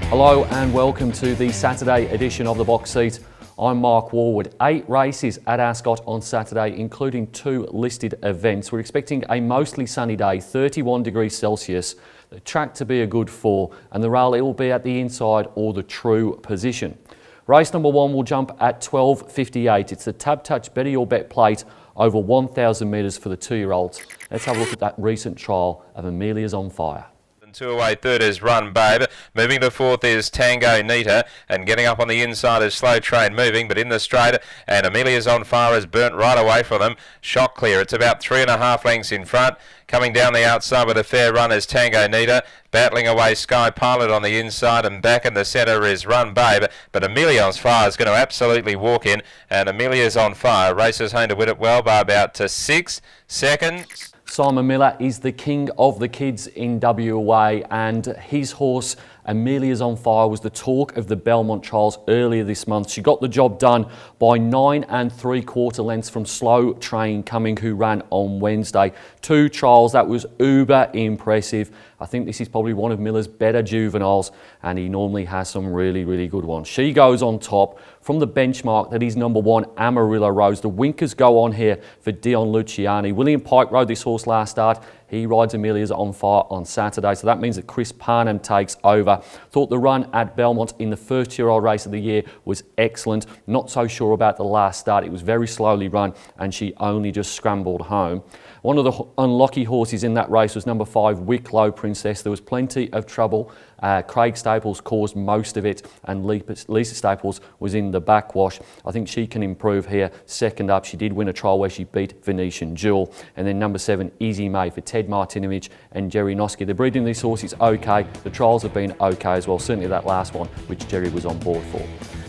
Hello and welcome to the Saturday edition of The Box Seat. I'm Mark Warwood. 8 races at Ascot on Saturday, including 2 listed events. We're expecting a mostly sunny day, 31 degrees Celsius, the track to be a good 4, and the rail, it will be at the inside or the true position. Race number 1 will jump at 12.58. It's the TABtouch Better Your Bet plate over 1,000 metres for the 2-year-olds. Let's have a look at that recent trial of Amelia's On Fire. 2 away, third is Run Babe. Moving to fourth is Tango Nita, and getting up on the inside is Slow Train moving, but in the straight, and Amelia's On Fire is burnt right away from them. Shot clear, it's about 3.5 lengths in front. Coming down the outside with a fair run is Tango Nita, battling away Sky Pilot on the inside, and back in the centre is Run Babe, but Amelia's Fire is going to absolutely walk in, and Amelia's On Fire races home to win it well by about 6 seconds. Simon Miller is the king of the kids in WA, and his horse Amelia's On Fire was the talk of the Belmont trials earlier this month. She got the job done by 9 3/4 lengths from Slow Train Coming, who ran on Wednesday. 2 trials, that was uber impressive. I think this is probably one of Miller's better juveniles, and he normally has some really good ones. She goes on top from the benchmark that is number 1, Amarillo Rose. The winkers go on here for Dion Luciani. William Pike rode this horse last start. He rides Amelia's On Fire on Saturday, so that means that Chris Parnham takes over. Thought the run at Belmont in the first-year-old race of the year was excellent. Not so sure about the last start. It was very slowly run, and she only just scrambled home. One of the unlucky horses in that race was number 5, Wicklow Princess. There was plenty of trouble. Craig Staples caused most of it, and Lisa Staples was in the backwash. I think she can improve here. Second up, she did win a trial where she beat Venetian Jewel. And then number 7, Easy May for Ted Martinovich and Jerry Noski. The breeding of these horses okay. The trials have been okay as well. Certainly that last one, which Jerry was on board for.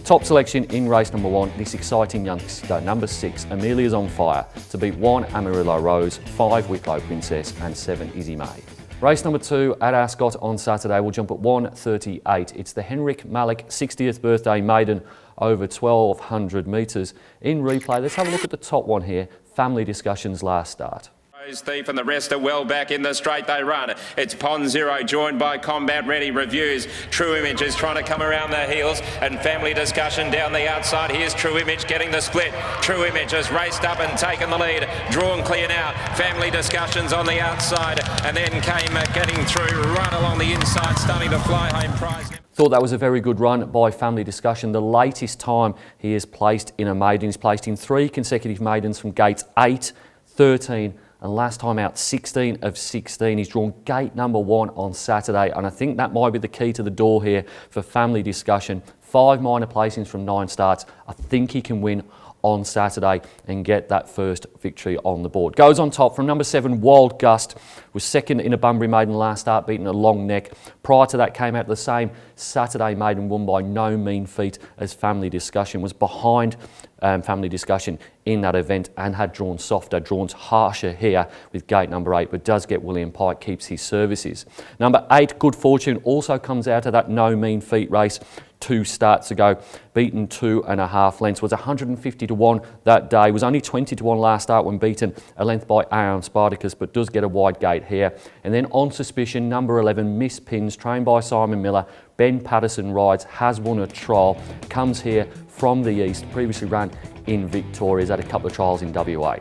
Top selection in race number 1, this exciting youngster, number 6, Amelia's On Fire, to beat 1, Amarillo Rose, 5, Wicklow Princess, and 7, Easy May. Race number 2 at Ascot on Saturday will jump at 1:38. It's the Henrik Malik 60th birthday maiden over 1,200 metres. In replay, let's have a look at the top one here, Family Discussions last start. Thief and the rest are well back in the straight they run. It's Pond Zero joined by Combat Ready Reviews. True Image is trying to come around the heels, and Family Discussion down the outside. Here's True Image getting the split. True Image has raced up and taken the lead. Drawn clear now. Family Discussions on the outside, and then came getting through, run along the inside, starting to fly home prize. Thought that was a very good run by Family Discussion. The latest time he has placed in a maiden, he's placed in 3 consecutive maidens from gates 8, 13, and last time out 16 of 16. He's drawn gate number 1 on Saturday, and I think that might be the key to the door here for Family Discussion. 5 minor placings from 9 starts. I think he can win on Saturday and get that first victory on the board. Goes on top from number 7, Wild Gust. Was second in a Bunbury maiden last start, beating a Long Neck. Prior to that came out the same Saturday maiden, won by no mean feat as Family Discussion. Was behind Family Discussion in that event and had drawn softer, drawn harsher here with gate number 8, but does get William Pike, keeps his services. Number 8, Good Fortune, also comes out of that no mean feat race 2 starts ago, beaten 2.5 lengths, was 150 to 1 that day, was only 20 to 1 last start when beaten a length by Aaron Spartacus, but does get a wide gate here. And then On Suspicion, number 11, Miss Pins, trained by Simon Miller. Ben Patterson rides, has won a trial, comes here from the east, previously ran in Victoria, has had a couple of trials in WA.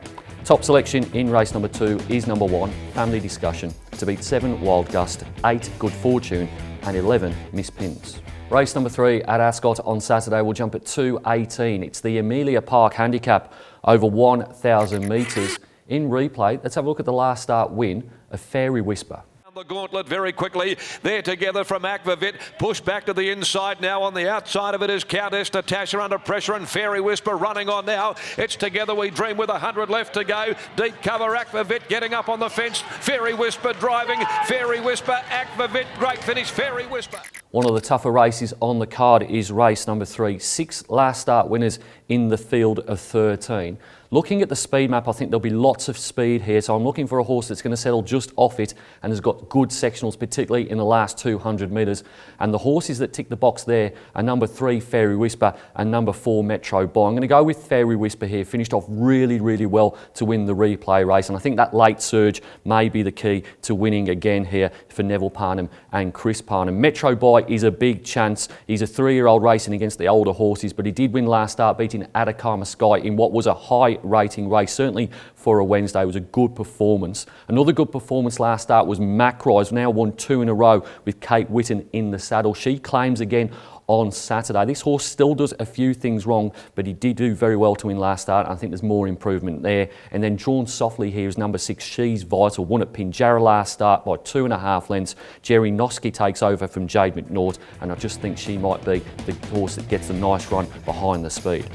Top selection in race number 2 is number 1, Family Discussion, to beat 7, Wild Gust, 8, Good Fortune, and 11, Miss Pins. Race number 3 at Ascot on Saturday will jump at 2:18. It's the Amelia Park Handicap over 1,000 metres. In replay, let's have a look at the last start win of Fairy Whisper. The gauntlet very quickly. They're together from Aquavit. Push back to the inside now. On the outside of it is Countess Natasha under pressure, and Fairy Whisper running on now. It's Together We Dream with 100 left to go. Deep cover, Aquavit getting up on the fence. Fairy Whisper driving. Fairy Whisper, Aquavit, great finish. Fairy Whisper. One of the tougher races on the card is race number 3. 6 last start winners in the field of 13. Looking at the speed map, I think there'll be lots of speed here, so I'm looking for a horse that's going to settle just off it and has got good sectionals, particularly in the last 200 metres. And the horses that tick the box there are number 3, Fairy Whisper, and number 4, Metro Boy. I'm going to go with Fairy Whisper here, finished off really, really well to win the replay race, and I think that late surge may be the key to winning again here for Neville Parnham and Chris Parnham. Metro Boy is a big chance. He's a 3-year-old racing against the older horses, but he did win last start, beating Atacama Sky in what was a high rating race, certainly for a Wednesday. It was a good performance. Another good performance last start was Macrise, now won 2 in a row with Kate Witten in the saddle. She claims again on Saturday. This horse still does a few things wrong, but he did do very well to win last start. I think there's more improvement there. And then drawn softly here is number 6, She's Vital, won at Pinjarra last start by 2.5 lengths. Jerry Noski takes over from Jade McNaught, and I just think she might be the horse that gets a nice run behind the speed.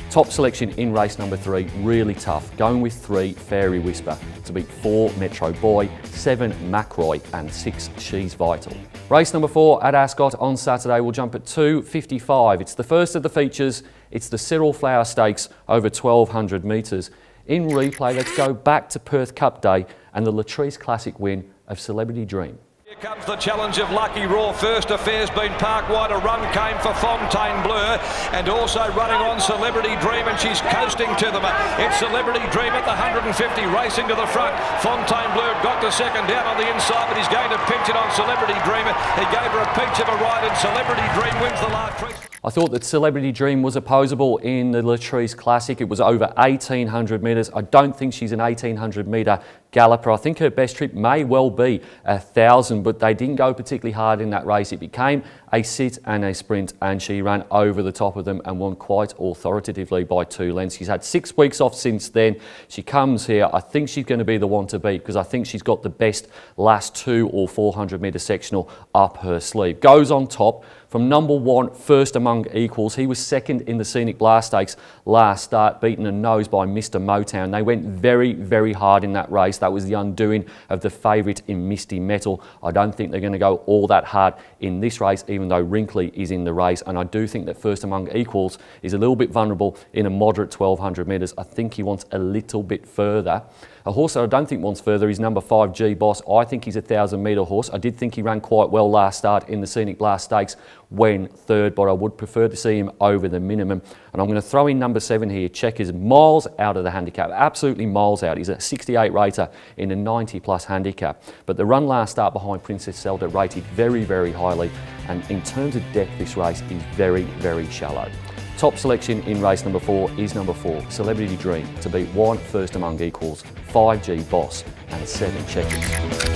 Top selection in race number 3, really tough. Going with 3, Fairy Whisper, to beat 4, Metro Boy, 7, Macroy, and 6, She's Vital. Race number 4 at Ascot on Saturday will jump at 2:55. It's the first of the features. It's the Cyril Flower Stakes over 1,200 metres. In replay, let's go back to Perth Cup Day and the Latrice Classic win of Celebrity Dream. Here comes the challenge of Lucky Raw. First affair's been Park Wide. A run came for Fontaine Bleu, and also running on Celebrity Dream, and she's coasting to them. It's Celebrity Dream at the 150, racing to the front. Fontaine Bleu got to second down on the inside, but he's going to pinch it on Celebrity Dream. He gave her a peach of a ride, and Celebrity Dream wins the last race. I thought that Celebrity Dream was opposable in the Latrice Classic. It was over 1,800 metres. I don't think she's an 1,800 metre galloper. I think her best trip may well be 1,000, but they didn't go particularly hard in that race. It became a sit and a sprint, and she ran over the top of them and won quite authoritatively by 2 lengths. She's had 6 weeks off since then. She comes here. I think she's going to be the one to beat, because I think she's got the best last 200 or 400 metre sectional up her sleeve. Goes on top from number 1, First Among Equals. He was second in the Scenic Blast Stakes last start, beaten a nose by Mr. Motown. They went very, very hard in that race. That was the undoing of the favourite in Misty Metal. I don't think they're going to go all that hard in this race, even though Wrinkly is in the race. And I do think that First Among Equals is a little bit vulnerable in a moderate 1,200 metres. I think he wants a little bit further. A horse that I don't think wants further is number 5, G Boss. I think he's a 1,000 metre horse. I did think he ran quite well last start in the Scenic Blast Stakes when third, but I would prefer to see him over the minimum. And I'm going to throw in number 7 here, Checkers, miles out of the handicap, absolutely miles out. He's a 68 rater in a 90 plus handicap. But the run last start behind Princess Zelda rated very, very highly. And in terms of depth, this race is very, very shallow. Top selection in race number 4 is number 4, Celebrity Dream, to beat 1, First Among Equals, 5, G Boss, and 7, Checkers.